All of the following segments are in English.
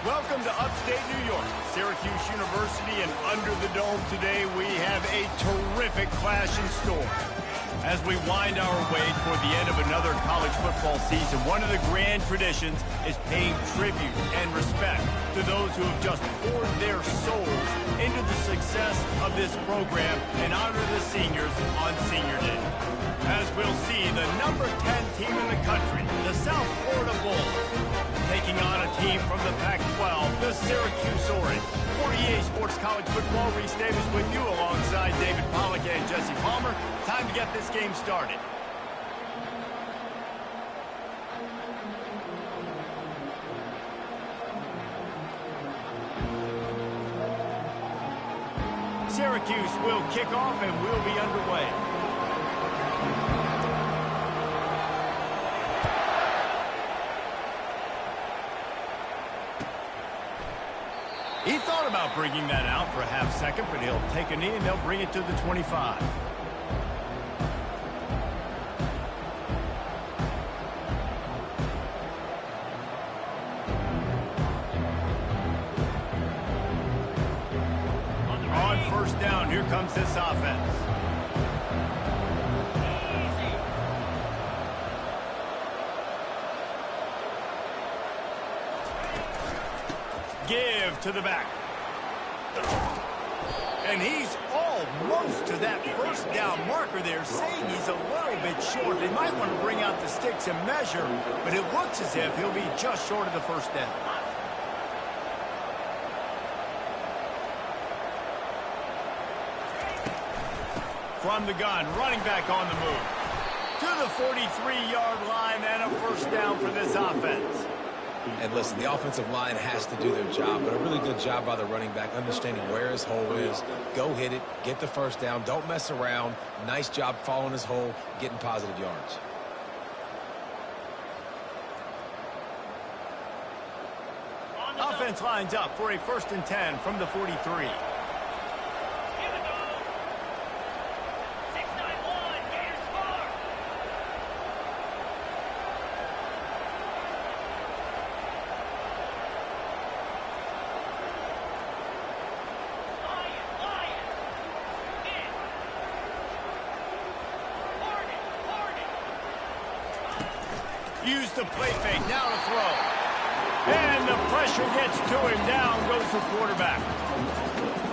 Welcome to upstate New York, Syracuse University, and under the dome today we have a terrific clash in store. As we wind our way toward the end of another college football season, one of the grand traditions is paying tribute and respect to those who have just poured their souls into the success of this program and honor the seniors on Senior Day. As we'll see, the number 10 team in the country, the South Florida Bulls, taking on a team from the Pac-12, the Syracuse Orange. 48 Sports College Football, Reese Davis with you alongside David Pollack and Jesse Palmer. Time to get this game started. Syracuse will kick off and we'll be underway. He thought about bringing that out for a half second, but he'll take a knee and they'll bring it to the 25. On first down, here comes this offense. Give to the back. And he's almost to that first down marker there, saying he's a little bit short. They might want to bring out the sticks and measure, but it looks as if he'll be just short of the first down. From the gun, running back on the move. To the 43-yard line and a first down for this offense. And listen, the offensive line has to do their job, but a really good job by the running back understanding where his hole is. Go hit it, get the first down, don't mess around. Nice job following his hole, getting positive yards. Offense lines up for a 1st and 10 from the 43. Use the play fake, now to throw. And the pressure gets to him, down goes the quarterback.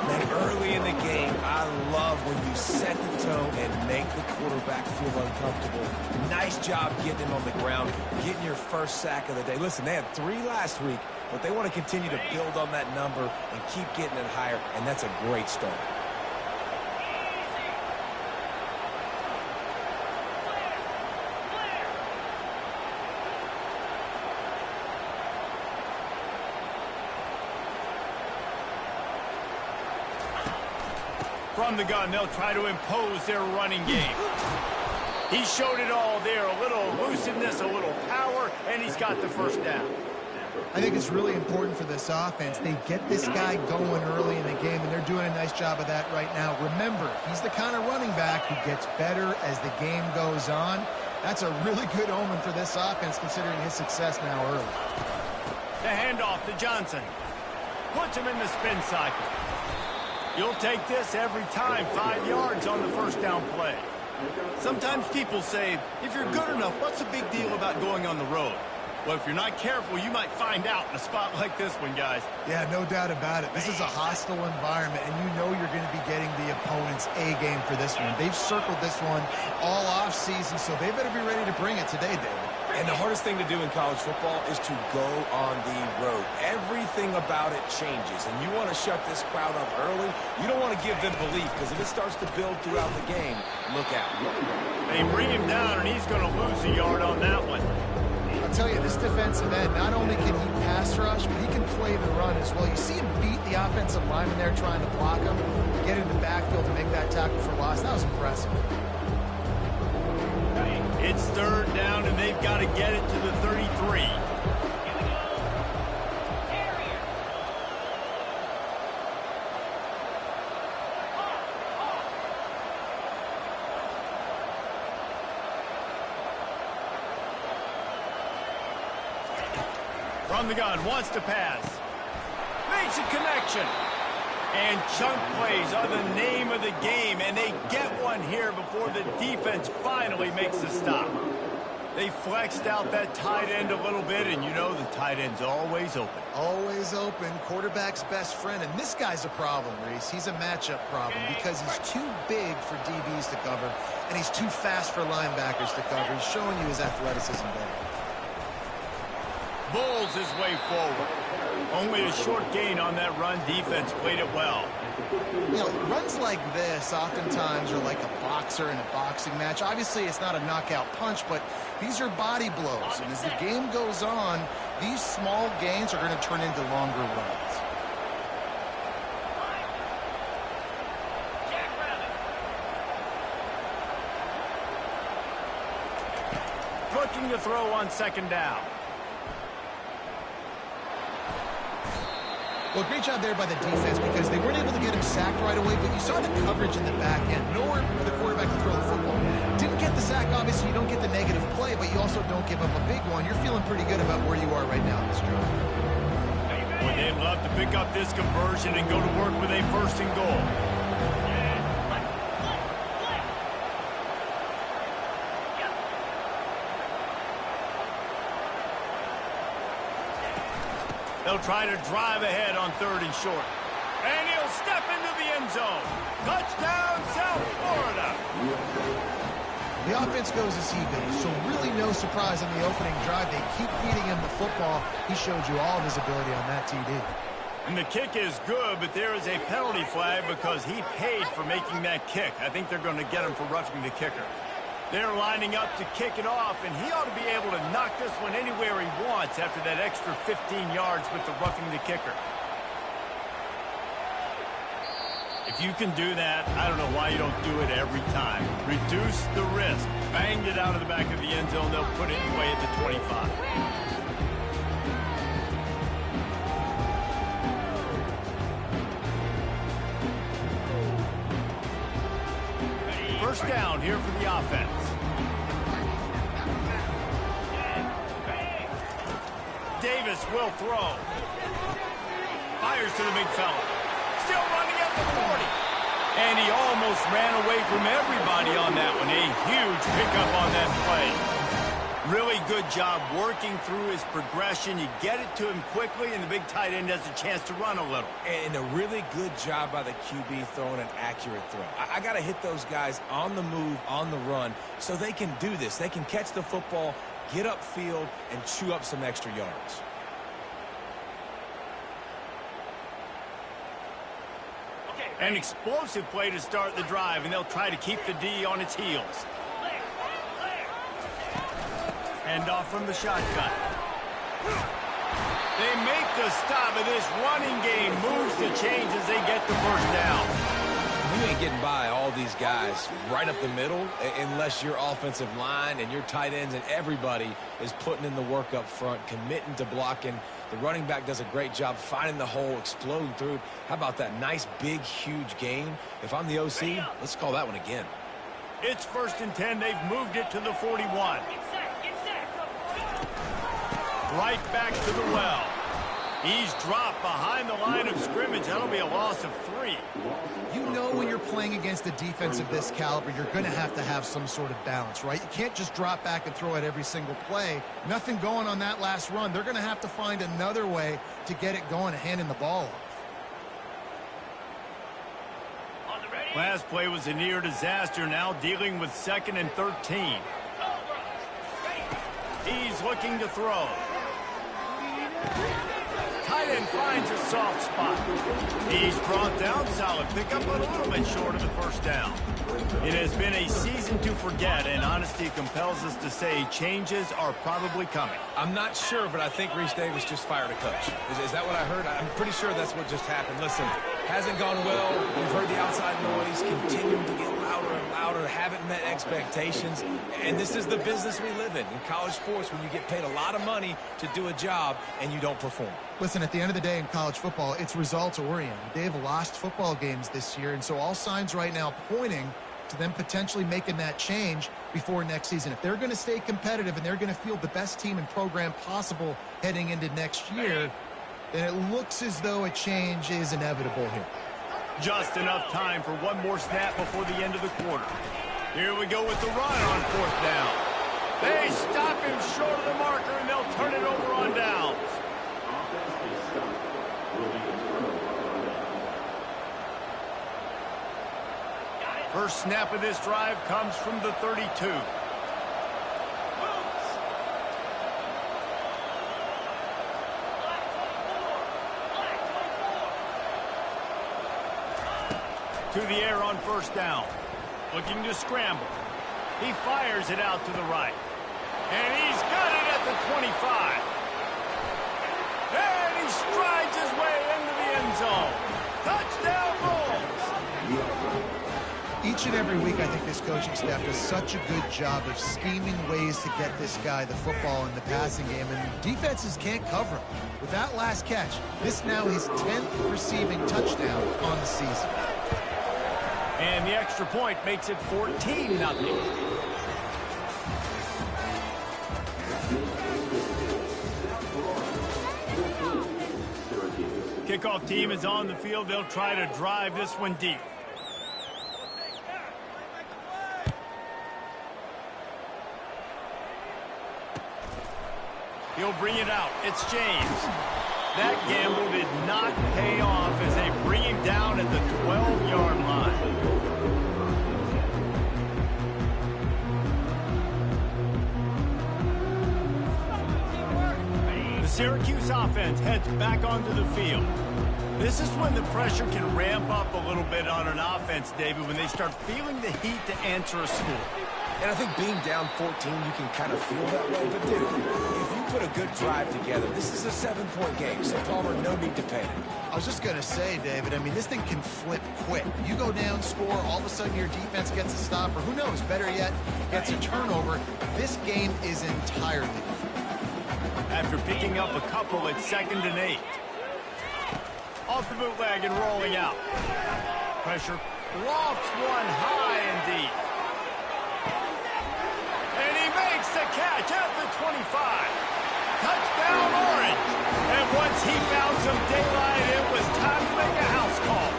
Man, early in the game, I love when you set the tone and make the quarterback feel uncomfortable. Nice job getting him on the ground, getting your first sack of the day. Listen, they had 3 last week, but they want to continue to build on that number and keep getting it higher, and that's a great start. From the gun, they'll try to impose their running game. He showed it all there, a little elusiveness, a little power, and he's got the first down. I think it's really important for this offense. They get this guy going early in the game, and they're doing a nice job of that right now. Remember, he's the kind of running back who gets better as the game goes on. That's a really good omen for this offense, considering his success now early. The handoff to Johnson. Puts him in the spin cycle. You'll take this every time, 5 yards on the first down play. Sometimes people say, if you're good enough, what's the big deal about going on the road? Well, if you're not careful, you might find out in a spot like this one, guys. Yeah, no doubt about it. This is a hostile environment, and you know you're going to be getting the opponent's A-game for this one. They've circled this one all off-season, so they better be ready to bring it today, David. And the hardest thing to do in college football is to go on the road. Everything about it changes, and you want to shut this crowd up early. You don't want to give them belief, because if it starts to build throughout the game, look out. They bring him down, and he's going to lose a yard on that one. I'll tell you, this defensive end, not only can he pass rush, but he can play the run as well. You see him beat the offensive lineman there trying to block him, get in the backfield to make that tackle for loss. That was impressive. It's 3rd down, and they've got to get it to the 33. From the gun, wants to pass. protection. And chunk plays are the name of the game, and they get one here before the defense finally makes the stop. They flexed out that tight end a little bit, and you know the tight end's always open. Always open, quarterback's best friend, and this guy's a problem, Reese. He's a matchup problem because he's too big for DBs to cover, and he's too fast for linebackers to cover. He's showing you his athleticism there. Bulls his way forward. Only a short gain on that run. Defense played it well. You know, runs like this oftentimes are like a boxer in a boxing match. Obviously, it's not a knockout punch, but these are body blows. And as the game goes on, these small gains are going to turn into longer runs. Looking to throw on second down. Well, great job there by the defense because they weren't able to get him sacked right away, but you saw the coverage in the back end. Nowhere for the quarterback to throw the football. Didn't get the sack, obviously. You don't get the negative play, but you also don't give up a big one. You're feeling pretty good about where you are right now in this drive. Boy, they'd love to pick up this conversion and go to work with a first and goal. They'll try to drive ahead on third and short. And he'll step into the end zone. Touchdown, South Florida. The offense goes as he goes, so really no surprise on the opening drive. They keep feeding him the football. He showed you all of his ability on that TD. And the kick is good, but there is a penalty flag because he paid for making that kick. I think they're going to get him for roughing the kicker. They're lining up to kick it off, and he ought to be able to knock this one anywhere he wants after that extra 15 yards with the roughing the kicker. If you can do that, I don't know why you don't do it every time. Reduce the risk. Banged it out of the back of the end zone. They'll put it away at the 25. First down here for the offense. Davis will throw. Fires to the big fella. Still running at the 40. And he almost ran away from everybody on that one. A huge pickup on that play. Really good job working through his progression. You get it to him quickly, and the big tight end has a chance to run a little. And a really good job by the QB throwing an accurate throw. I got to hit those guys on the move, on the run, so they can do this. They can catch the football, get upfield, and chew up some extra yards. An explosive play to start the drive, and they'll try to keep the D on its heels. Hand off from the shotgun. They make the stop, and this running game moves the chains as they get the first down. You ain't getting by all these guys right up the middle unless your offensive line and your tight ends and everybody is putting in the work up front, committing to blocking. The running back does a great job finding the hole, exploding through. How about that nice, big, huge gain? If I'm the OC, let's call that one again. It's 1st and 10. They've moved it to the 41. Right back to the well. He's dropped behind the line of scrimmage. That'll be a loss of 3. You know when you're playing against a defense of this caliber, you're going to have some sort of balance, right? You can't just drop back and throw it every single play. Nothing going on that last run. They're going to have to find another way to get it going and handing the ball off. Last play was a near disaster. Now dealing with 2nd and 13. He's looking to throw. Tight end finds a soft spot. He's brought down. Solid pickup, but a little bit short of the first down. It has been a season to forget, and honesty compels us to say changes are probably coming. I'm not sure, but I think Reese Davis just fired a coach. Is that what I heard? I'm pretty sure that's what just happened. Listen, hasn't gone well. We've heard the outside noise continuing to get louder and louder, haven't met expectations, and this is the business we live in college sports, when you get paid a lot of money to do a job and you don't perform. Listen, at the end of the day in college football, it's results-oriented. They've lost football games this year, and so all signs right now pointing to them potentially making that change before next season. If they're going to stay competitive and they're going to field the best team and program possible heading into next year, then it looks as though a change is inevitable here. Just enough time for one more snap before the end of the quarter. Here we go with the run on 4th down. They stop him short of the marker, and they'll turn it over on downs. First snap of this drive comes from the 32. To the air on 1st down. Looking to scramble. He fires it out to the right. And he's got it at the 25. And he strides his way into the end zone. Touchdown Bulls! Each and every week, I think this coaching staff does such a good job of scheming ways to get this guy the football in the passing game, and defenses can't cover him. With that last catch, this now his 10th receiving touchdown on the season. And the extra point makes it 14-0. Kickoff team is on the field. They'll try to drive this one deep. He'll bring it out. It's James. That gamble did not pay off as they bring him down at the 12-yard line. The Syracuse offense heads back onto the field. This is when the pressure can ramp up a little bit on an offense, David, when they start feeling the heat to answer a score. And I think being down 14, you can kind of feel that way. But, dude, if you put a good drive together, this is a 7-point game, so Palmer, no need to panic. I was just going to say, David, I mean, this thing can flip quick. You go down, score, all of a sudden your defense gets a stop, or who knows, better yet, gets a turnover. This game is entirely different. After picking up a couple at 2nd and 8. Off the bootleg and rolling out. Pressure lofts one high and deep. And he makes the catch at the 25. Touchdown Orange. And once he found some daylight, it was time to make a house call.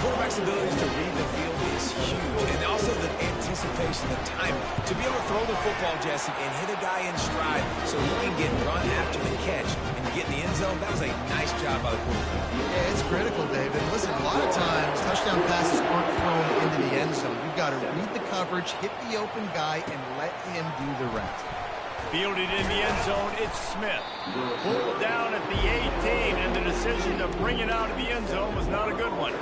Quarterback's abilities to read the field is huge. And also the anticipation, the time to be able to throw the football, Jesse, and hit a guy in stride so he can get run after the catch and get in the end zone. That was a nice job by the quarterback. Yeah, it's critical, David. Listen, a lot of times touchdown passes aren't thrown into the end zone. You've got to read the coverage, hit the open guy, and let him do the rest. Fielded in the end zone, it's Smith. Pulled down at the 18, and the decision to bring it out of the end zone was not a good one.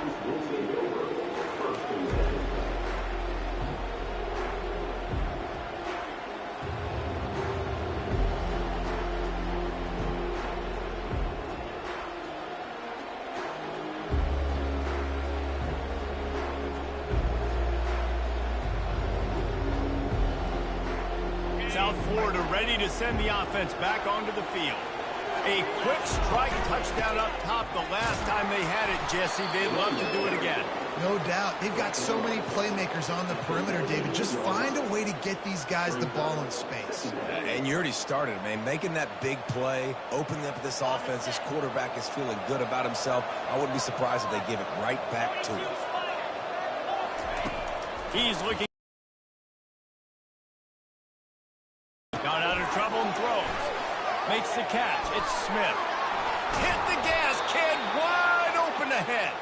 South Florida ready to send the offense back onto the field. A quick strike touchdown up top the last time they had it, Jesse. They'd love to do it again. No doubt. They've got so many playmakers on the perimeter, David. Just find a way to get these guys the ball in space. And you already started, man. Making that big play, opening up this offense. This quarterback is feeling good about himself. I wouldn't be surprised if they give it right back to him. He's looking. Got out of trouble and throws. Makes the catch. It's Smith. Hit the gas, kid. Wide open ahead.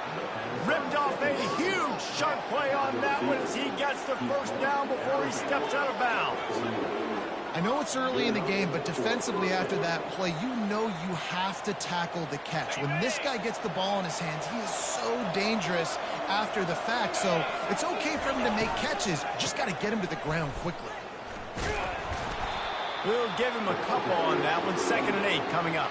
Ripped off a huge sharp play on that one as he gets the first down before he steps out of bounds. I know it's early in the game, but defensively after that play, you know you have to tackle the catch. When this guy gets the ball in his hands, he is so dangerous after the fact. So it's okay for him to make catches. Just got to get him to the ground quickly. We'll give him a couple on that one. 2nd and 8 coming up.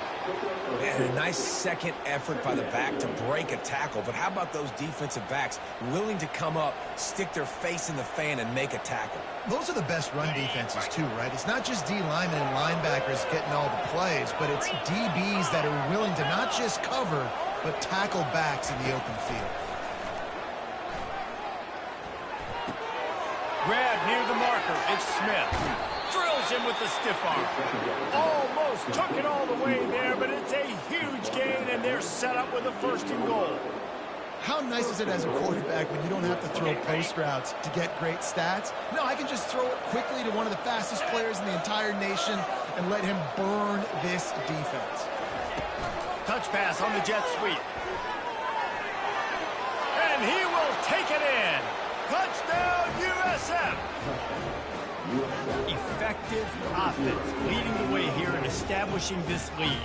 Man, a nice second effort by the back to break a tackle. But how about those defensive backs willing to come up, stick their face in the fan, and make a tackle? Those are the best run defenses, too, right? It's not just D linemen and linebackers getting all the plays, but it's DBs that are willing to not just cover, but tackle backs in the open field. Grab near the marker. It's Smith. Drills him with the stiff arm. Almost took it all the way there, but it's a huge gain, and they're set up with a 1st and goal. How nice is it as a quarterback when you don't have to throw post routes to get great stats? No, I can just throw it quickly to one of the fastest players in the entire nation and let him burn this defense. Touch pass on the jet sweep. And he will take it in. Touchdown, USF. Effective offense leading the way here and establishing this lead.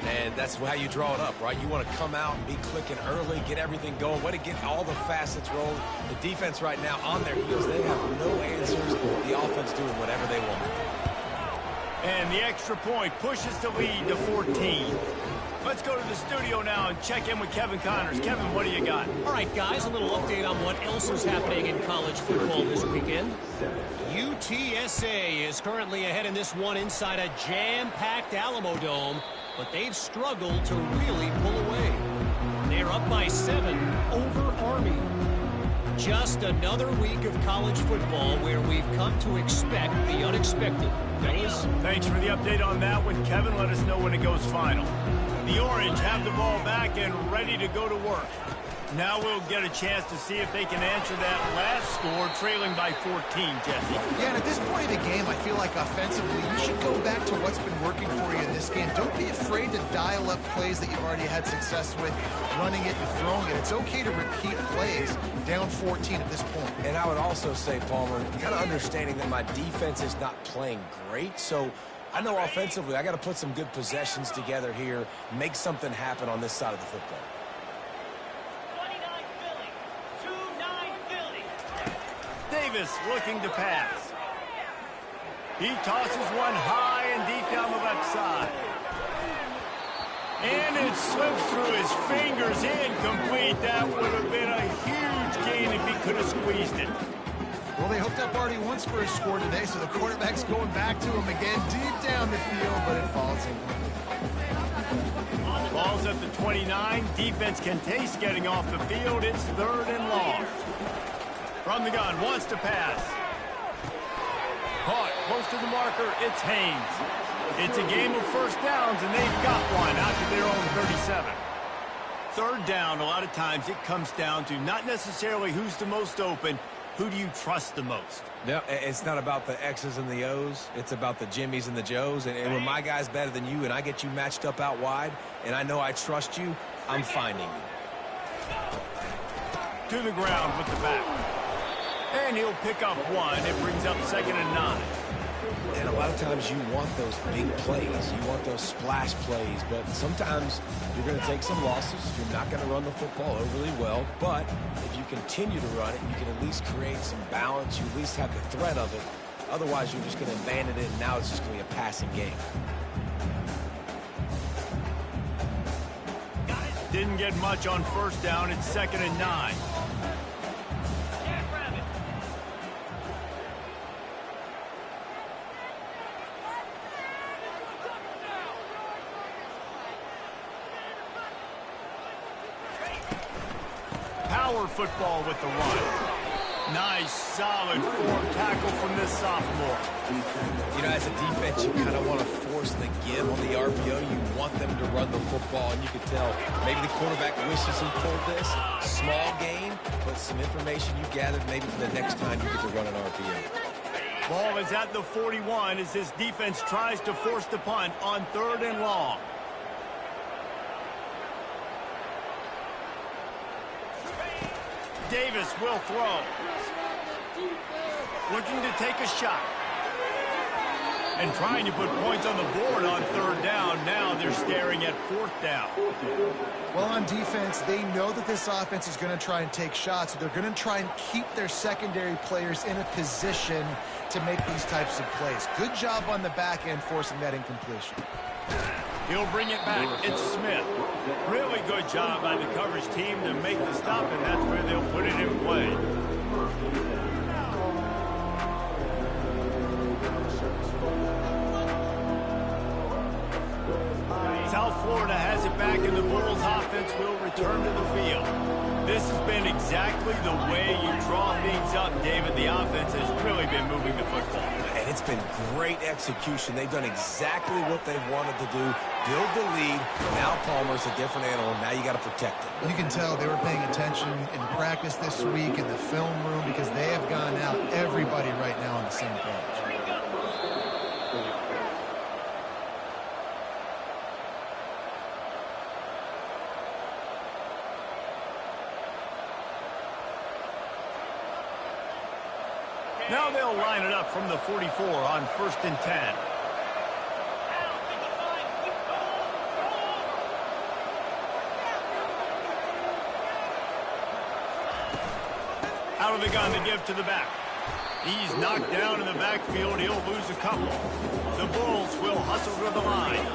And that's how you draw it up, right? You want to come out and be clicking early, get everything going, way to get all the facets rolling. The defense right now on their heels, they have no answers. The offense doing whatever they want. And the extra point pushes the lead to 14. Let's go to the studio now and check in with Kevin Connors. Kevin, what do you got? All right, guys, a little update on what else is happening in college football this weekend. UTSA is currently ahead in this one inside a jam-packed Alamo Dome, but they've struggled to really pull away. They're up by 7 over Army. Just another week of college football where we've come to expect the unexpected. Fellas? Thanks for the update on that one, Kevin. Let us know when it goes final. The Orange have the ball back and ready to go to work. Now we'll get a chance to see if they can answer that last score, trailing by 14, Jesse. Yeah, and at this point of the game, I feel like offensively, you should go back to what's been working for you in this game. Don't be afraid to dial up plays that you've already had success with, running it and throwing it. It's okay to repeat plays down 14 at this point. And I would also say, Palmer, kind of understanding that my defense is not playing great, so I know offensively I got to put some good possessions together here, make something happen on this side of the football. Davis looking to pass. He tosses one high and deep down the left side. And it slips through his fingers, incomplete. That would have been a huge gain if he could have squeezed it. Well, they hooked up already once for a score today, so the quarterback's going back to him again deep down the field, but it falls incomplete. Ball's at the 29. Defense can taste getting off the field. It's 3rd and long. From the gun, wants to pass. Caught, close to the marker, it's Haynes. It's a game of 1st downs, and they've got one out to their own 37. 3rd down, a lot of times it comes down to not necessarily who's the most open, who do you trust the most? No, it's not about the X's and the O's. It's about the Jimmys and the Joes. And when my guy's better than you and I get you matched up out wide, and I know I trust you, I'm finding you. To the ground with the back. And he'll pick up 1. It brings up 2nd and 9. And a lot of times you want those big plays. You want those splash plays. But sometimes you're going to take some losses. You're not going to run the football overly well. But if you continue to run it, you can at least create some balance. You at least have the threat of it. Otherwise, you're just going to abandon it, and now it's just going to be a passing game. Didn't get much on 1st down. It's 2nd and 9. Power football with the run. Nice, solid form tackle from this sophomore. You know, as a defense, you kind of want to force the give on the RPO. You want them to run the football, and you can tell maybe the quarterback wishes he pulled this. Small gain, but some information you gathered maybe for the next time you get to run an RPO. Ball is at the 41 as this defense tries to force the punt on 3rd and long. Davis will throw. Looking to take a shot. And trying to put points on the board on 3rd down. Now they're staring at 4th down. Well, on defense, they know that this offense is going to try and take shots. So they're going to try and keep their secondary players in a position to make these types of plays. Good job on the back end forcing that incompletion. He'll bring it back. It's Smith. Really good job by the coverage team to make the stop, and that's where they'll put it in play. South Florida has it back, and the Bulls offense will return to the field. This has been exactly the way you draw things up, David. The offense has really been moving the football. And it's been great execution. They've done exactly what they've wanted to do. Build the lead. Now Palmer's a different animal. Now you got to protect it. You can tell they were paying attention in practice this week in the film room because they have gone out, everybody right now on the same page. Now they'll line it up from the 44 on 1st and 10. Out of the gun to give to the back. He's knocked down in the backfield. He'll lose a couple. The Bulls will hustle to the line.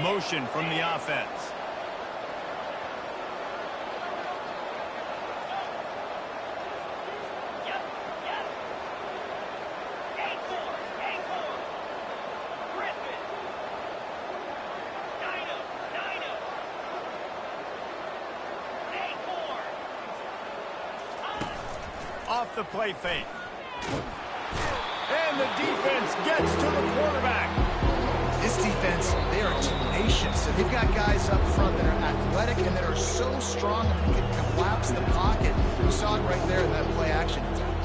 Motion from the offense. Off the play fake. And the defense gets to the quarterback. This defense, they are tenacious. And they've got guys up front that are athletic and that are so strong that they can collapse the pocket. We saw it right there in that play action attempt.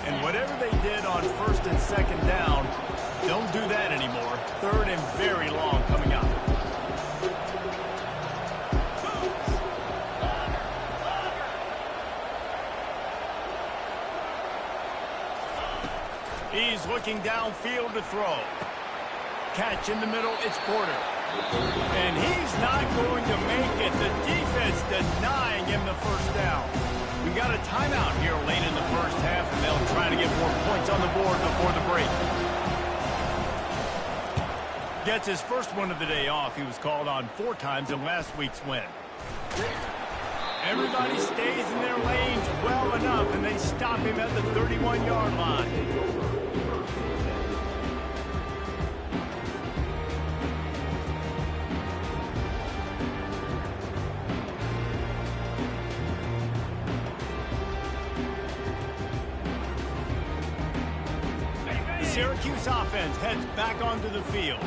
And whatever they did on 1st and 2nd down, don't do that anymore. 3rd and very long coming up. He's looking downfield to throw. Catch in the middle, it's Porter. And he's not going to make it. The defense denying him the first down. We got a timeout here late in the first half, and they'll try to get more points on the board before the break. Gets his first one of the day off. He was called on 4 times in last week's win. Everybody stays in their lanes well enough, and they stop him at the 31-yard line. The Syracuse offense heads back onto the field.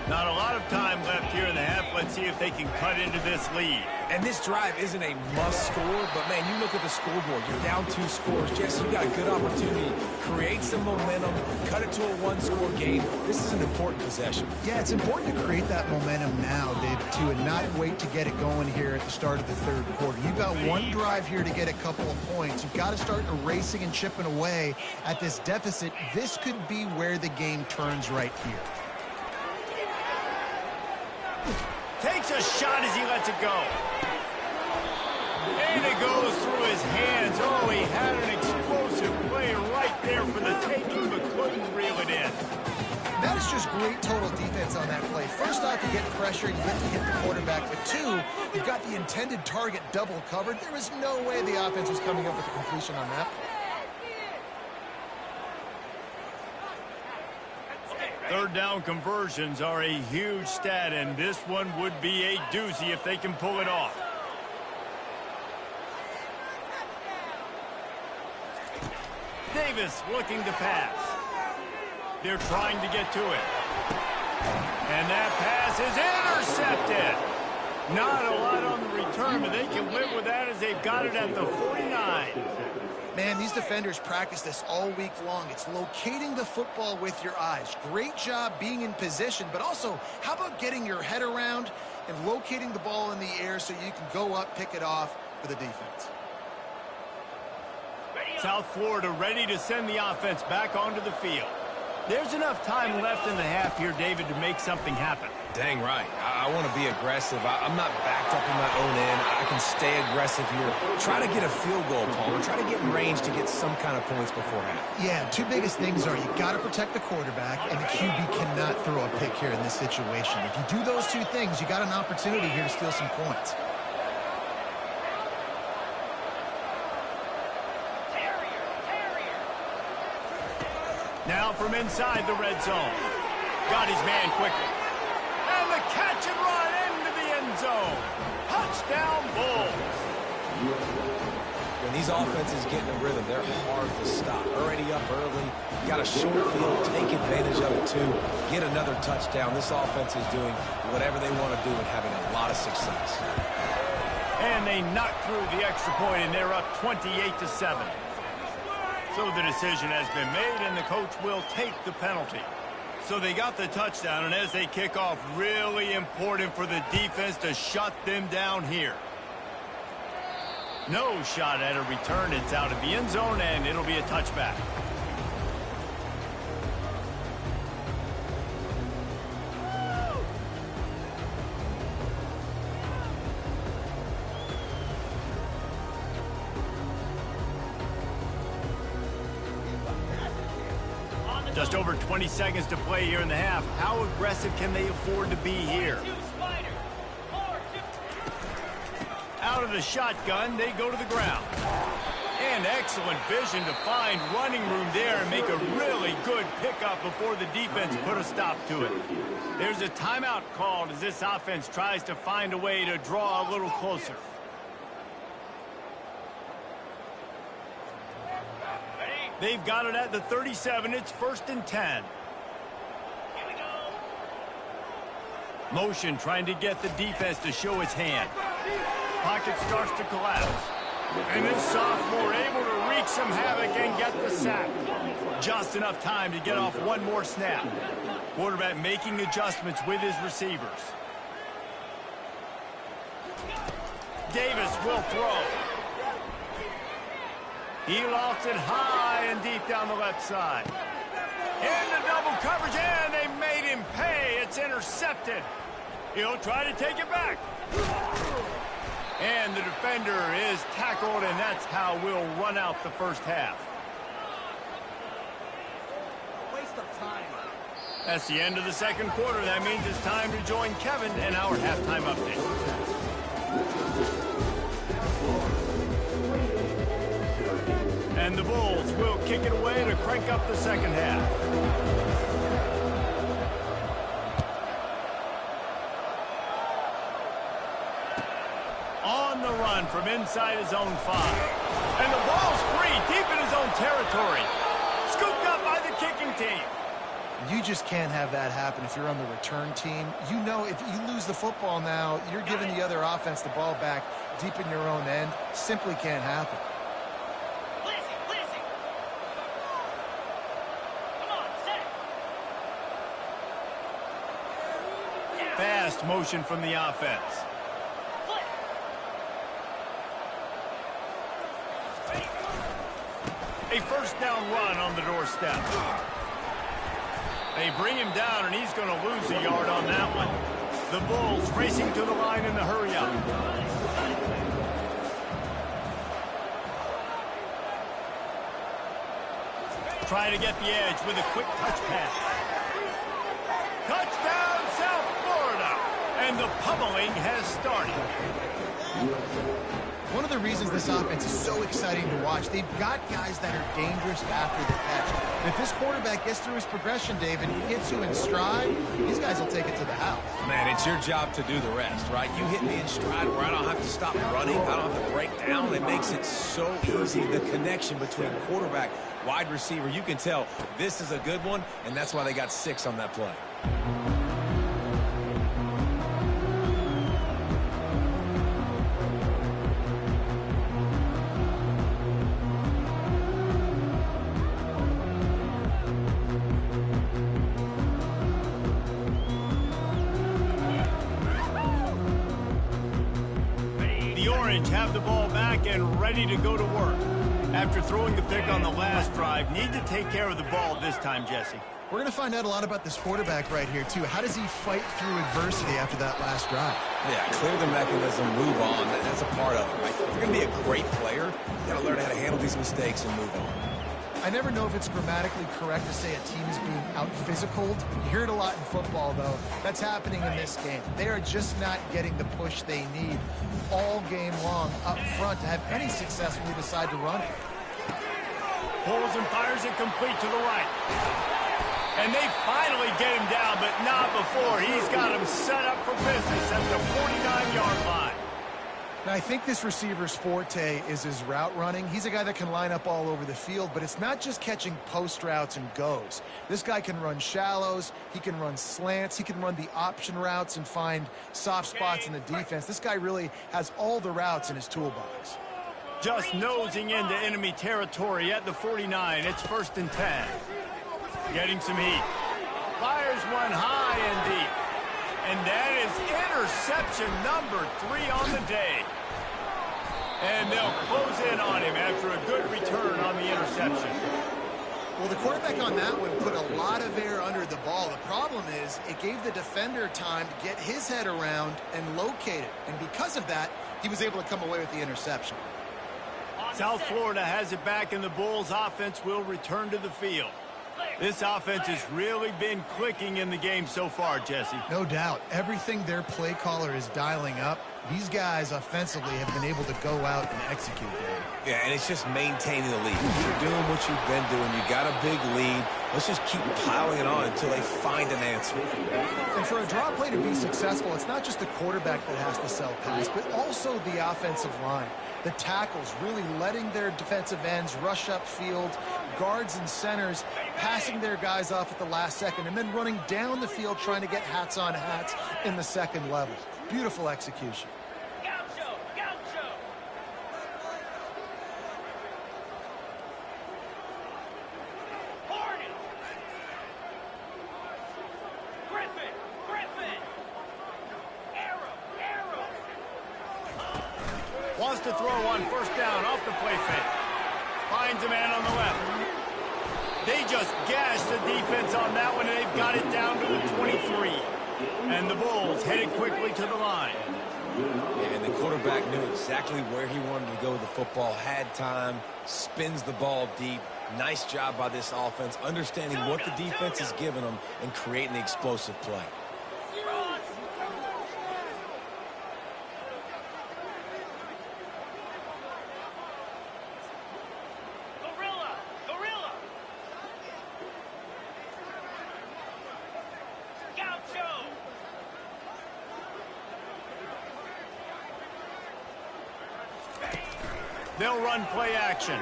Not a lot of time left here in the half. Let's see if they can cut into this lead. And this drive isn't a must score, but man, you look at the scoreboard. You're down 2 scores. Jesse, you got a good opportunity. Create some momentum. Cut it to a 1-score game. This is an important possession. Yeah, it's important to create that momentum now, David, too, and not wait to get it going here at the start of the 3rd quarter. You've got one drive here to get a couple of points. You've got to start erasing and chipping away at this deficit. This could be where the game turns right here. Takes a shot as he lets it go. And it goes through his hands. Oh, he had an explosive play right there for the taking, but couldn't reel it in. That is just great total defense on that play. First off, you get pressure, you get to hit the quarterback. But 2, you've got the intended target double covered. There was no way the offense was coming up with a completion on that. Third down conversions are a huge stat, and this one would be a doozy if they can pull it off. Davis looking to pass. They're trying to get to it. And that pass is intercepted. Not a lot on the return, but they can live with that as they've got it at the 49. Man, these defenders practice this all week long. It's locating the football with your eyes. Great job being in position, but also, how about getting your head around and locating the ball in the air so you can go up, pick it off for the defense. South Florida ready to send the offense back onto the field. There's enough time left in the half here, David, to make something happen. Dang right. I want to be aggressive. I'm not backed up in my own end. I can stay aggressive here. Try to get a field goal, Palmer. Try to get in range to get some kind of points before half. Yeah, two biggest things are you got to protect the quarterback, and the QB cannot throw a pick here in this situation. If you do those two things, you got an opportunity here to steal some points. Now from inside the red zone. Got his man quickly. And the catch and run into the end zone. Touchdown, Bulls. When these offenses get in a rhythm, they're hard to stop. Already up early. Got a short field. Take advantage of it, too. Get another touchdown. This offense is doing whatever they want to do and having a lot of success. And they knock through the extra point, and they're up 28-7. So the decision has been made, and the coach will take the penalty. So they got the touchdown, and as they kick off, really important for the defense to shut them down here. No shot at a return. It's out of the end zone, and it'll be a touchback. Just over 20 seconds to play here in the half. How aggressive can they afford to be here? Out of the shotgun, they go to the ground. And excellent vision to find running room there and make a really good pickup before the defense put a stop to it. There's a timeout called as this offense tries to find a way to draw a little closer. They've got it at the 37. It's 1st and 10. Here we go. Motion trying to get the defense to show his hand. Pocket starts to collapse. And this sophomore able to wreak some havoc and get the sack. Just enough time to get off one more snap. Quarterback making adjustments with his receivers. Davis will throw. He lofts it high and deep down the left side. Into double coverage, and they made him pay. It's intercepted. He'll try to take it back. And the defender is tackled, and that's how we'll run out the first half. Waste of time. That's the end of the second quarter. That means it's time to join Kevin in our halftime update. And the Bulls will kick it away to crank up the second half. On the run from inside his own 5. And the ball's free deep in his own territory. Scooped up by the kicking team. You just can't have that happen if you're on the return team. You know if you lose the football now, you're giving the other offense the ball back deep in your own end. Simply can't happen. Fast motion from the offense. A first down run on the doorstep. They bring him down, and he's going to lose a yard on that one. The Bulls racing to the line in the hurry-up. Try to get the edge with a quick touch pass. Touchdown, South Florida! And the pummeling has started. One of the reasons this offense is so exciting to watch, they've got guys that are dangerous after the catch. And if this quarterback gets through his progression, David, he hits you in stride, these guys will take it to the house. Man, it's your job to do the rest, right? You hit me in stride where I don't have to stop running. I don't have to break down. It makes it so easy. The connection between quarterback, wide receiver, you can tell this is a good one, and that's why they got 6 on that play. The Orange have the ball back and ready to go to work. After throwing the pick on the last drive, need to take care of the ball this time, Jesse. We're going to find out a lot about this quarterback right here, too. How does he fight through adversity after that last drive? Yeah, clear the mechanism, move on. That's a part of it, right? If you're going to be a great player, you got to learn how to handle these mistakes and move on. I never know if it's grammatically correct to say a team is being out-physicaled. You hear it a lot in football, though. That's happening in this game. They are just not getting the push they need all game long up front to have any success when they decide to run it. Pulls and fires it complete to the right. And they finally get him down, but not before. He's got him set up for business at the 49-yard line. Now, I think this receiver's forte is his route running. He's a guy that can line up all over the field, but it's not just catching post routes and goes. This guy can run shallows, he can run slants, he can run the option routes and find soft spots in the defense. This guy really has all the routes in his toolbox. Just nosing into enemy territory at the 49. It's 1st and 10. Getting some heat. Fires one high and deep. And that is interception number 3 on the day. And they'll close in on him after a good return on the interception. Well, the quarterback on that one put a lot of air under the ball. The problem is it gave the defender time to get his head around and locate it. And because of that, he was able to come away with the interception. South Florida has it back, and the Bulls offense will return to the field. This offense has really been clicking in the game so far, Jesse. No doubt. Everything their play caller is dialing up, these guys offensively have been able to go out and execute there. Yeah, and it's just maintaining the lead. You're doing what you've been doing. You got a big lead. Let's just keep piling it on until they find an answer. And for a draw play to be successful, it's not just the quarterback that has to sell pass, but also the offensive line. The tackles really letting their defensive ends rush upfield, guards and centers passing their guys off at the last second, and then running down the field trying to get hats on hats in the second level. Beautiful execution. Wants to throw on 1st down off the play fake. Finds a man on the left. They just gashed the defense on that one, and they've got it down to the 23. And the Bulls headed quickly to the line. Yeah, and the quarterback knew exactly where he wanted to go with the football, had time, spins the ball deep. Nice job by this offense, understanding what the defense is giving them and creating the explosive play. They'll run play action.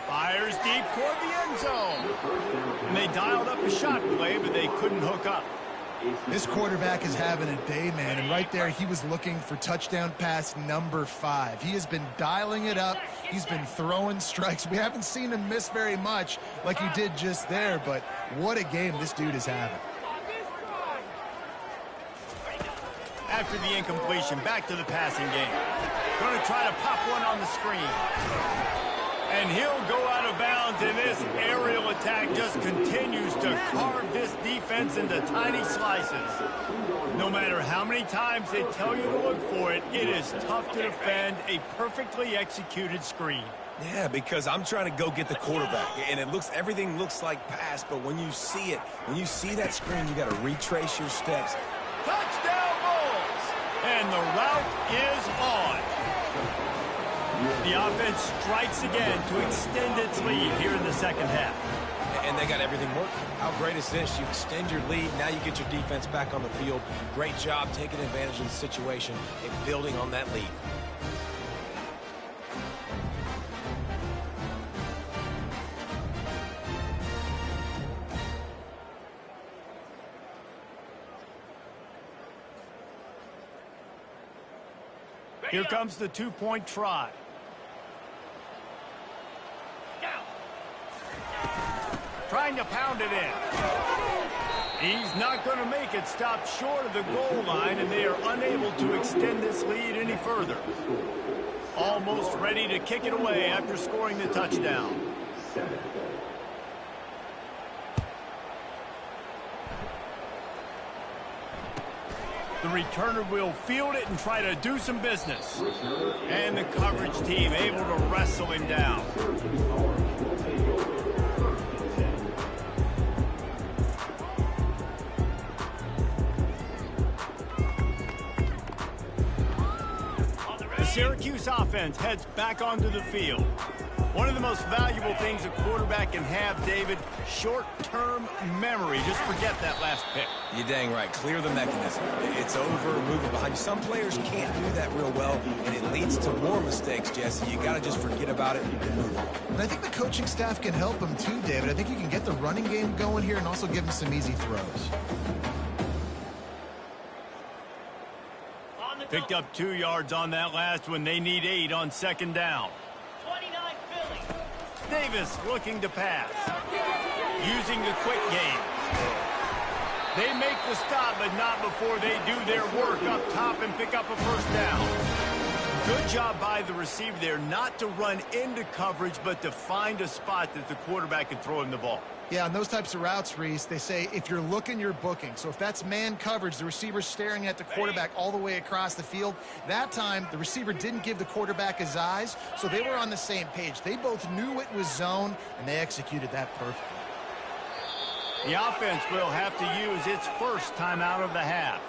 Fires deep toward the end zone. And they dialed up a shot play, but they couldn't hook up. This quarterback is having a day, man, and right there he was looking for touchdown pass number 5. He has been dialing it up. He's been throwing strikes. We haven't seen him miss very much like he did just there, but what a game this dude is having. After the incompletion, back to the passing game. Going to try to pop one on the screen. And he'll go out of bounds, and this aerial attack just continues to carve this defense into tiny slices. No matter how many times they tell you to look for it, it is tough to defend a perfectly executed screen. Yeah, because I'm trying to go get the quarterback, and everything looks like pass, but when you see it, when you see that screen, you got to retrace your steps. Touchdown Bulls! And the route is on. The offense strikes again to extend its lead here in the second half. And they got everything working. How great is this? You extend your lead, now you get your defense back on the field. Great job taking advantage of the situation and building on that lead. Here comes the two-point try. Trying to pound it in. He's not going to make it. Stop short of the goal line, and they are unable to extend this lead any further. Almost ready to kick it away after scoring the touchdown. The returner will field it and try to do some business. And the coverage team able to wrestle him down. The Syracuse offense heads back onto the field. One of the most valuable things a quarterback can have, David, short-term memory. Just forget that last pick. You're dang right. Clear the mechanism. It's over, moving behind you. Some players can't do that real well, and it leads to more mistakes, Jesse. You got to just forget about it and move on. And I think the coaching staff can help him too, David. I think you can get the running game going here and also give him some easy throws. Picked up 2 yards on that last one. They need 8 on second down. Davis looking to pass. Using the quick game. They make the stop, but not before they do their work up top and pick up a first down. Good job by the receiver there, not to run into coverage, but to find a spot that the quarterback can throw him the ball. Yeah, on those types of routes, Reese, they say if you're looking, you're booking. So if that's man coverage, the receiver's staring at the quarterback all the way across the field. That time, the receiver didn't give the quarterback his eyes, so they were on the same page. They both knew it was zone, and they executed that perfectly. The offense will have to use its first timeout of the half.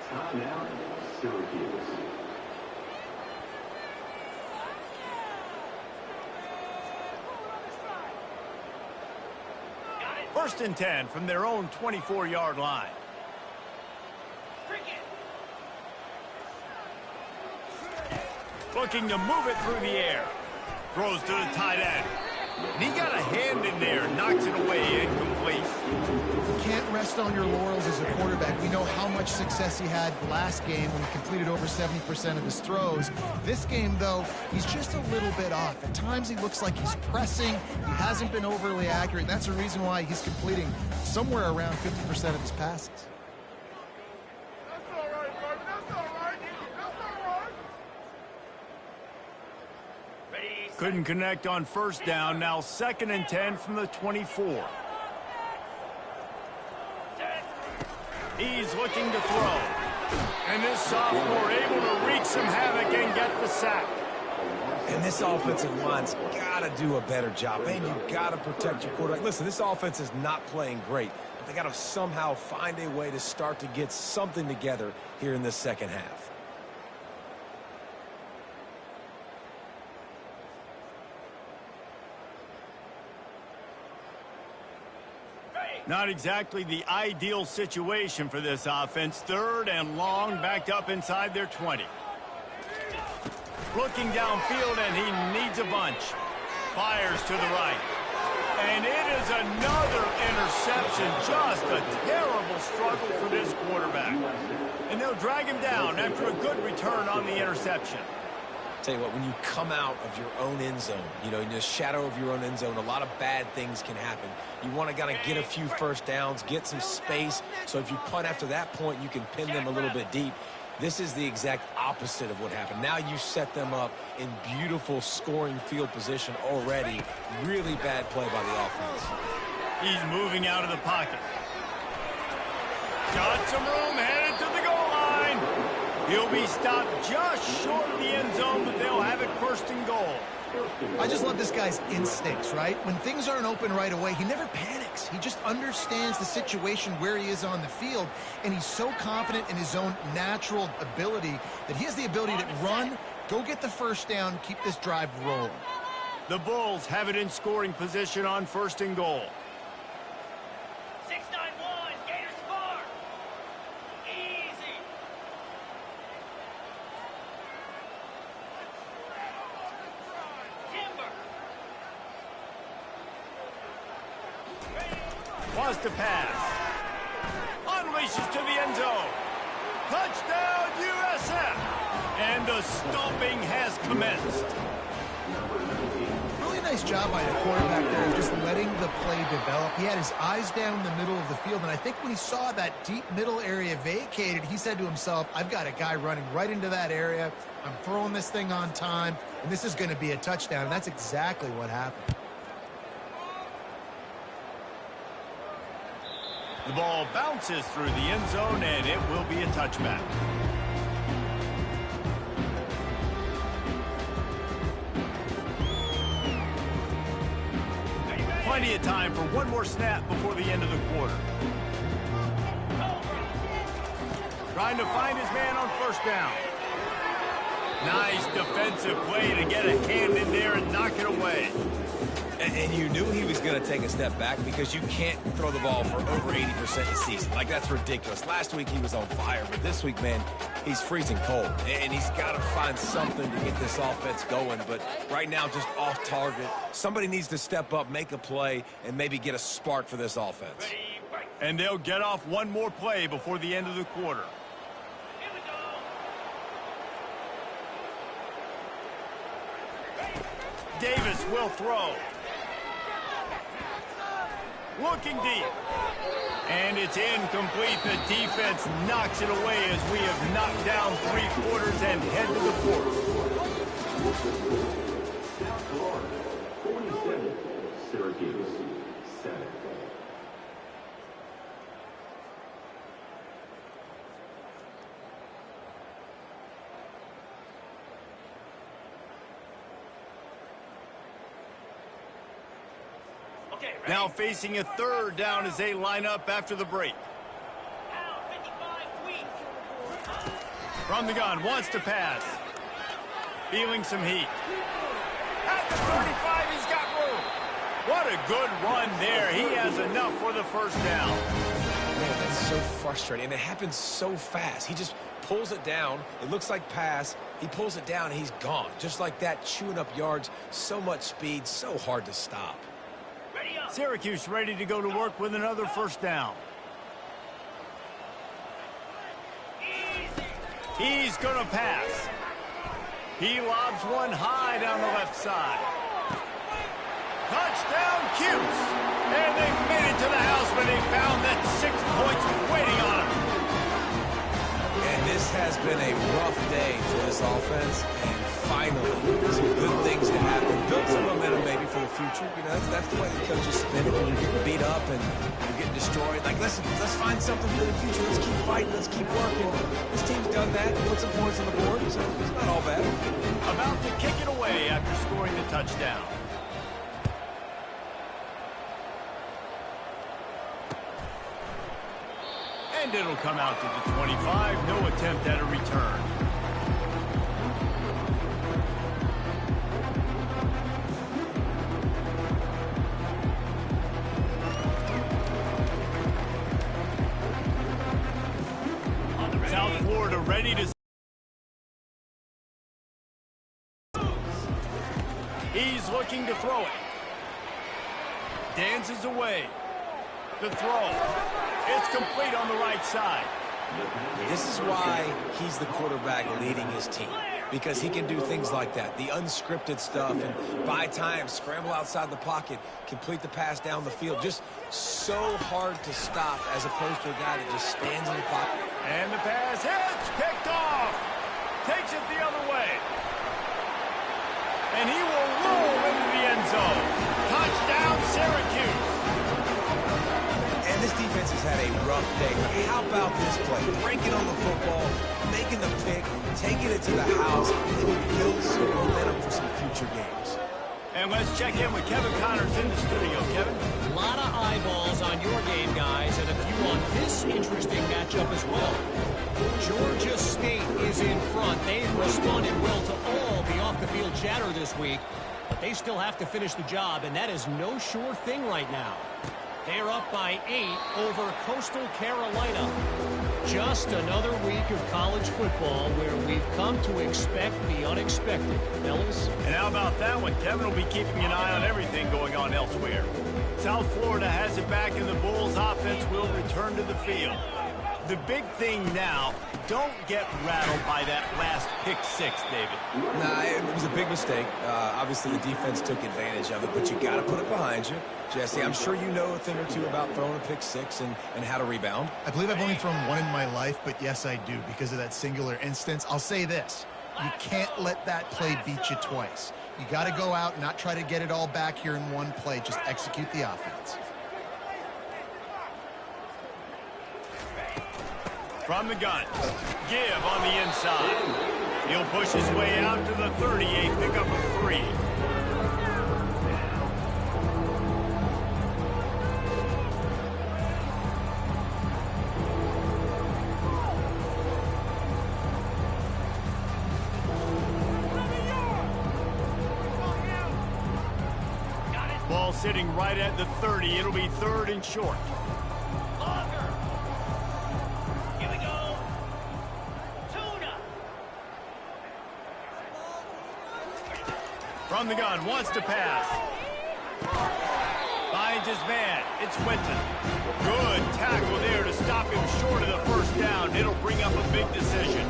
First and 10 from their own 24-yard line. Looking to move it through the air. Throws to the tight end. And he got a hand in there, knocks it away, incomplete. You can't rest on your laurels as a quarterback. We know how much success he had last game when he completed over 70% of his throws. This game, though, he's just a little bit off. At times he looks like he's pressing. He hasn't been overly accurate. That's the reason why he's completing somewhere around 50% of his passes. Couldn't connect on first down. Now second and 10 from the 24. He's looking to throw. And this sophomore able to wreak some havoc and get the sack. And this offensive line's got to do a better job. Man, you got to protect your quarterback. Listen, this offense is not playing great, but they got to somehow find a way to start to get something together here in this second half. Not exactly the ideal situation for this offense. Third and long, backed up inside their 20. Looking downfield, and he needs a bunch. Fires to the right. And it is another interception. Just a terrible struggle for this quarterback. And they'll drag him down after a good return on the interception. Tell you what, when you come out of your own end zone, you know, in the shadow of your own end zone, a lot of bad things can happen. You want to kind of get a few first downs, get some space, so if you punt after that point, you can pin them a little bit deep. This is the exact opposite of what happened. Now you set them up in beautiful scoring field position already. Really bad play by the offense. He's moving out of the pocket. Got some room, headed to the goal line. He'll be stopped just short of the end zone, but they'll have it first and goal. I just love this guy's instincts, right? When things aren't open right away, he never panics. He just understands the situation where he is on the field, and he's so confident in his own natural ability that he has the ability to run, go get the first down, keep this drive rolling. The Bulls have it in scoring position on first and goal. Wants to pass. Unleashes to the end zone. Touchdown, USF. And the stomping has commenced. Really nice job by the quarterback there, just letting the play develop. He had his eyes down in the middle of the field, and I think when he saw that deep middle area vacated, he said to himself, I've got a guy running right into that area. I'm throwing this thing on time, and this is going to be a touchdown, and that's exactly what happened. The ball bounces through the end zone, and it will be a touchback. Plenty of time for one more snap before the end of the quarter. Trying to find his man on first down. Nice defensive play to get a hand in there and knock it away. And you knew he was going to take a step back because you can't throw the ball for over 80% of the season. Like, that's ridiculous. Last week he was on fire, but this week, man, he's freezing cold. And he's got to find something to get this offense going. But right now, just off target. Somebody needs to step up, make a play, and maybe get a spark for this offense. And they'll get off one more play before the end of the quarter. Davis will throw. Looking deep. And it's incomplete. The defense knocks it away as we have knocked down 3 quarters and head to the fourth. 47, Syracuse, 7. Now facing a third down as they line up after the break. From the gun, wants to pass. Feeling some heat. At the 35, he's got room. What a good run there. He has enough for the first down. Man, that's so frustrating. And it happens so fast. He just pulls it down. It looks like pass. He pulls it down, and he's gone. Just like that, chewing up yards. So much speed, so hard to stop. Syracuse ready to go to work with another first down. He's going to pass. He lobs one high down the left side. Touchdown, Cuse. And they made it to the house when they found that 6 points waiting on them. And this has been a rough day for this offense. And finally, some good things to happen. Build some momentum maybe for the future. You know, that's the way the coaches spin it when you're getting beat up and you're getting destroyed. Like, listen, let's find something for the future. Let's keep fighting. Let's keep working. This team's done that. Put some points on the board, so it's not all bad. About to kick it away after scoring the touchdown. And it'll come out to the 25. No attempt at a return. South Florida ready to... He's looking to throw it. Dances away. The throw. It's complete on the right side. This is why he's the quarterback leading his team, because he can do things like that, the unscripted stuff, and buy time, scramble outside the pocket, complete the pass down the field. Just so hard to stop as opposed to a guy that just stands in the pocket. And the pass hits, picked off. Takes it the other way. And he will roll into the end zone. Touchdown, Syracuse. And this defense has had a rough day. How about this play? Breaking on the football, making the pick, taking it to the house. It will build some momentum for some future games. And let's check in with Kevin Connors in the studio. Kevin? A lot of eyeballs on your game, guys, and a few on this interesting matchup as well. Georgia State is in front. They've responded well to all the off-the-field chatter this week, but they still have to finish the job, and that is no sure thing right now. They're up by 8 over Coastal Carolina. Just another week of college football where we've come to expect the unexpected, fellas. And how about that one? Kevin will be keeping an eye on everything going on elsewhere. South Florida has it back, and the Bulls offense will return to the field. The big thing now, don't get rattled by that last pick-6, David. Nah, it was a big mistake. Obviously, the defense took advantage of it, but you got to put it behind you. Jesse, I'm sure you know a thing or two about throwing a pick-6 and how to rebound. I believe I've only thrown one in my life, but yes, I do, because of that singular instance. I'll say this. You can't let that play beat you twice. You got to go out and not try to get it all back here in one play. Just execute the offense. From the gun. Give on the inside. He'll push his way out to the 38, pick up a 3. Ball sitting right at the 30. It'll be 3rd and short. Here we go. Tuna. From the gun, wants to pass. Finds his man. It's Winton. Good tackle there to stop him short of the first down. It'll bring up a big decision.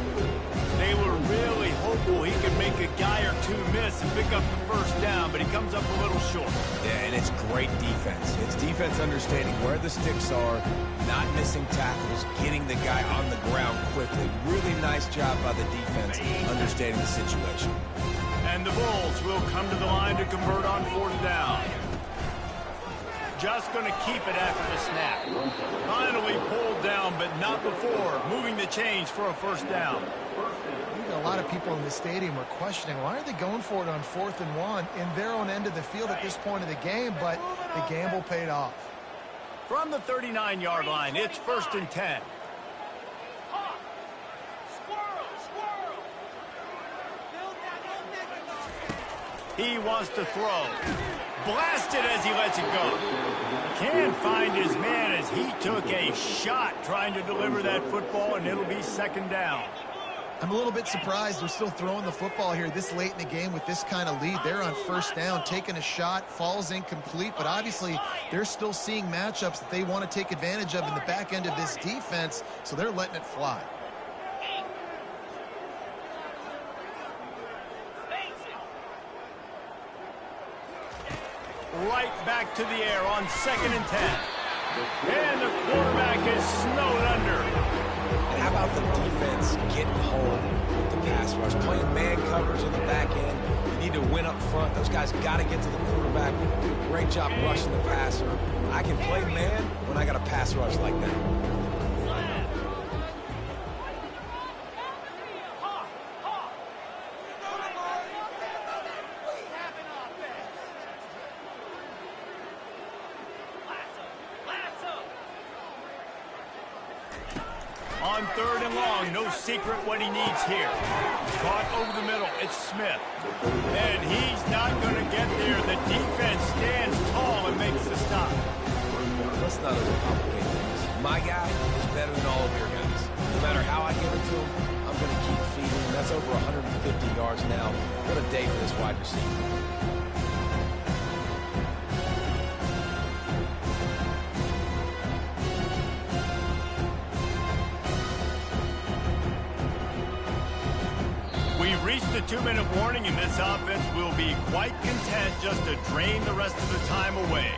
They were really hopeful he could make a guy or two miss and pick up the first down, but he comes up a little short. Yeah, and it's great defense. It's defense understanding where the sticks are, not missing tackles, getting the guy on the ground quickly. Really nice job by the defense understanding the situation. And the Bulls will come to the line to convert on 4th down. Just going to keep it after the snap. Finally pulled down, but not before. Moving the chains for a first down. A lot of people in the stadium are questioning, why are they going for it on 4th and 1 in their own end of the field at this point of the game, but the gamble paid off. From the 39-yard line, it's 1st and 10. He wants to throw. Blasted as he lets it go. Can't find his man as he took a shot trying to deliver that football, and it'll be 2nd down. I'm a little bit surprised they're still throwing the football here this late in the game with this kind of lead. They're on 1st down, taking a shot, falls incomplete, but obviously they're still seeing matchups that they want to take advantage of in the back end of this defense, so they're letting it fly. Right back to the air on 2nd and 10. And the quarterback is snowed under. And how about the defense getting home with the pass rush? Playing man coverage in the back end. You need to win up front. Those guys got to get to the quarterback. Do a great job rushing the passer. I can play man when I got a pass rush like that. On 3rd and long, no secret what he needs here. Caught over the middle, it's Smith. And he's not going to get there. The defense stands tall and makes the stop. Let's not overcomplicate things. My guy is better than all of your guys. No matter how I give it to him, I'm going to keep feeding him. That's over 150 yards now. What a day for this wide receiver. We've reached the 2-minute warning, and this offense will be quite content just to drain the rest of the time away.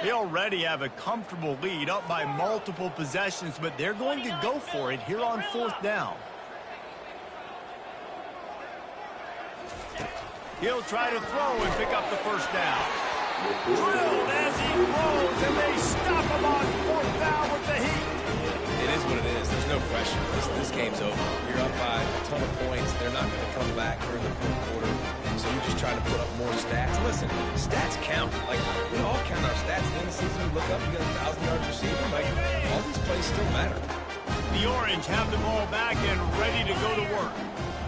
They already have a comfortable lead, up by multiple possessions, but they're going to go for it here on 4th down. He'll try to throw and pick up the first down. Drilled as he throws, and they stop him on 4th down with the heat. It is what it is. There's no pressure. This game's over. You're up by a ton of points. They're not going to come back during the 4th quarter. So you're just trying to put up more stats. Listen, stats count. Like, we all count our stats. At the end of the season, we look up and get 1,000 yards receiving. Like, all these plays still matter. The Orange have the ball back and ready to go to work.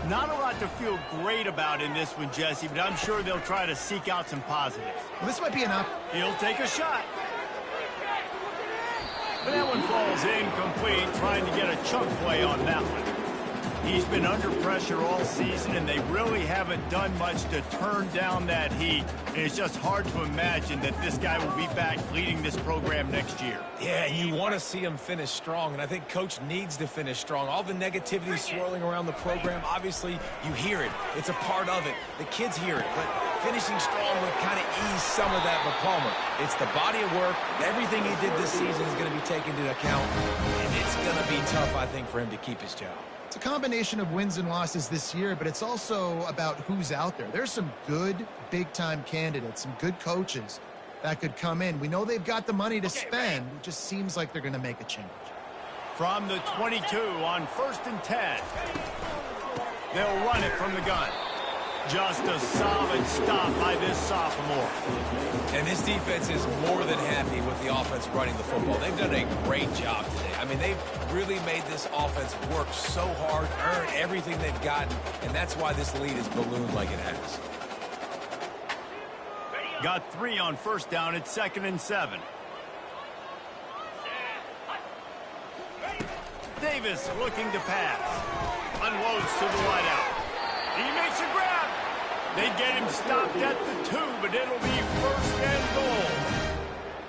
Not a lot to feel great about in this one, Jesse, but I'm sure they'll try to seek out some positives. Well, this might be enough. He'll take a shot. But that one falls incomplete, trying to get a chunk play on that one. He's been under pressure all season, and they really haven't done much to turn down that heat. And it's just hard to imagine that this guy will be back leading this program next year. Yeah, you want to see him finish strong, and I think Coach needs to finish strong. All the negativity swirling around the program, obviously, you hear it. It's a part of it. The kids hear it, but finishing strong would kind of ease some of that for Palmer. It's the body of work. Everything he did this season is going to be taken into account, and it's going to be tough, I think, for him to keep his job. It's a combination of wins and losses this year, but it's also about who's out there. There's some good big-time candidates, some good coaches that could come in. We know they've got the money to spend. It just seems like they're going to make a change. From the 22 on 1st and 10. They'll run it from the gun. Just a solid stop by this sophomore. And this defense is more than happy with the offense running the football. They've done a great job today. I mean, they've really made this offense work so hard, earn everything they've gotten, and that's why this lead is ballooned like it has. Got 3 on 1st down at 2nd and 7. Davis looking to pass. Unloads to the wideout. He makes a grab. They get him stopped at the 2, but it'll be 1st and goal.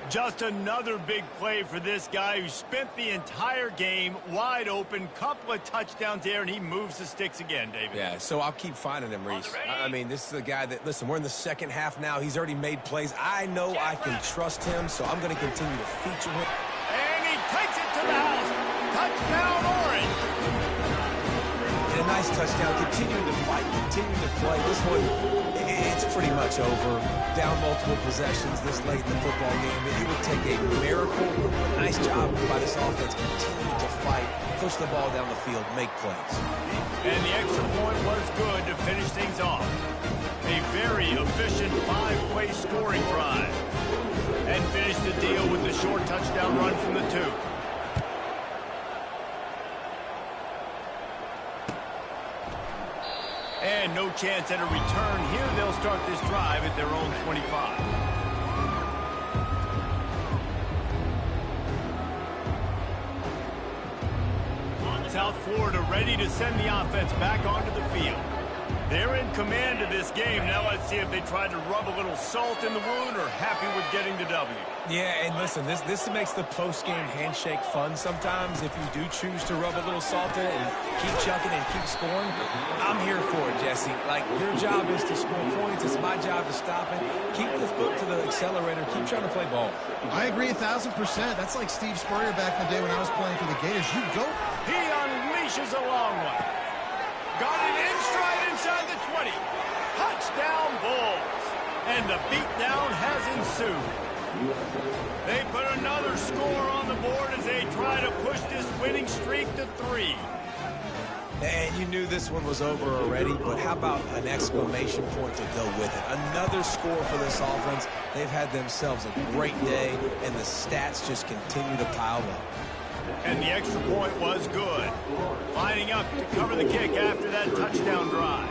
Just another big play for this guy who spent the entire game wide open. Couple of touchdowns there, and he moves the sticks again, David. Yeah, so I'll keep finding him, Reese. I mean, this is a guy that, listen, we're in the second half now. He's already made plays. I know I can trust him, so I'm going to continue to feature him. And he takes it to the house. Touchdown, Orange. And a nice touchdown, continuing to fight, continuing to play. This one, it's pretty much over. Down multiple possessions this late in the football game. It would take a miracle. Nice job by this offense, continuing to fight, push the ball down the field, make plays. And the extra point was good to finish things off. A very efficient 5-play scoring drive. And finish the deal with the short touchdown run from the 2. And no chance at a return here. They'll start this drive at their own 25. South Florida ready to send the offense back onto the field. They're in command of this game. Now let's see if they try to rub a little salt in the wound or happy with getting the W. Yeah, and listen, this makes the post-game handshake fun sometimes if you do choose to rub a little salt in it and keep chucking and keep scoring. I'm here for it, Jesse. Like, your job is to score points. It's my job to stop it. Keep the foot to the accelerator. Keep trying to play ball. I agree 1,000%. That's like Steve Spurrier back in the day when I was playing for the Gators. You go. He unleashes a long one. Got it in stride inside the 20. Touchdown, Bulls. And the beatdown has ensued. They put another score on the board as they try to push this winning streak to 3. And you knew this one was over already, but how about an exclamation point to go with it? Another score for this offense. They've had themselves a great day, and the stats just continue to pile up. And the extra point was good. Lining up to cover the kick after that touchdown drive.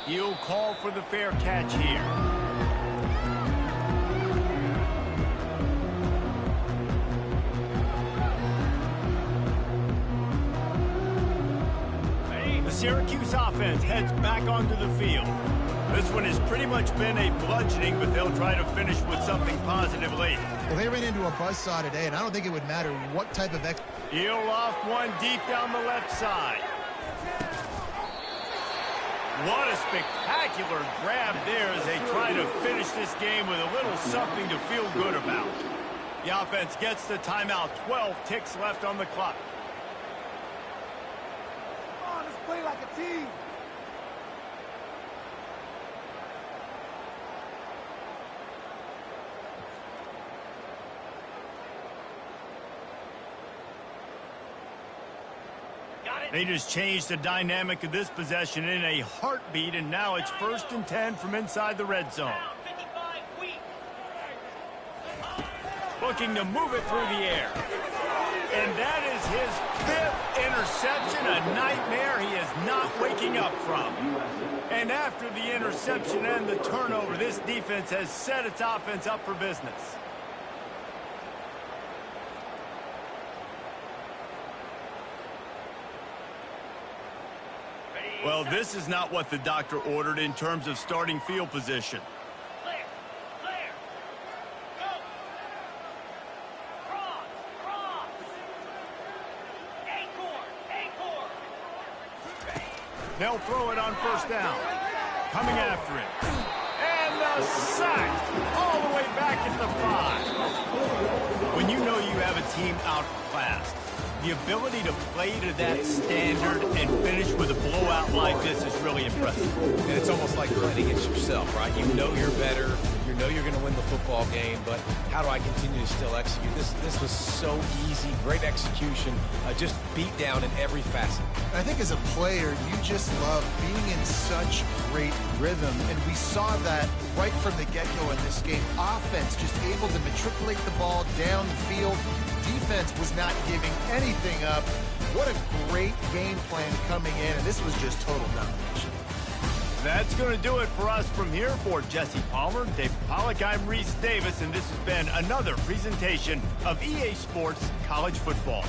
He'll call for the fair catch here. The Syracuse offense heads back onto the field. This one has pretty much been a bludgeoning, but they'll try to finish with something positive late. Well, they ran into a buzzsaw today, and I don't think it would matter what type of He'll loft one deep down the left side. What a spectacular grab there as they try to finish this game with a little something to feel good about. The offense gets the timeout. 12 ticks left on the clock. Come on, let's play like a team. They just changed the dynamic of this possession in a heartbeat, and now it's 1st and 10 from inside the red zone. Looking to move it through the air. And that is his 5th interception, a nightmare he is not waking up from. And after the interception and the turnover, this defense has set its offense up for business. Well, this is not what the doctor ordered in terms of starting field position. Clear. Go. Cross. Acorn. They'll throw it on 1st down. Coming after it. And the a sack all the way back at the 5. When you know you have a team outclassed, the ability to play to that standard and finish with a blowout like this is really impressive. And it's almost like playing against yourself, right? You know you're better. You know you're going to win the football game, but how do I continue to still execute? This was so easy. Great execution. Just beat down in every facet. I think as a player, you just love being in such great rhythm, and we saw that right from the get-go in this game. Offense just able to matriculate the ball down the field. Defense was not giving anything up. What a great game plan coming in, and this was just total domination. That's going to do it for us from here. For Jesse Palmer, Dave Pollack, I'm Reese Davis, and this has been another presentation of EA Sports College Football.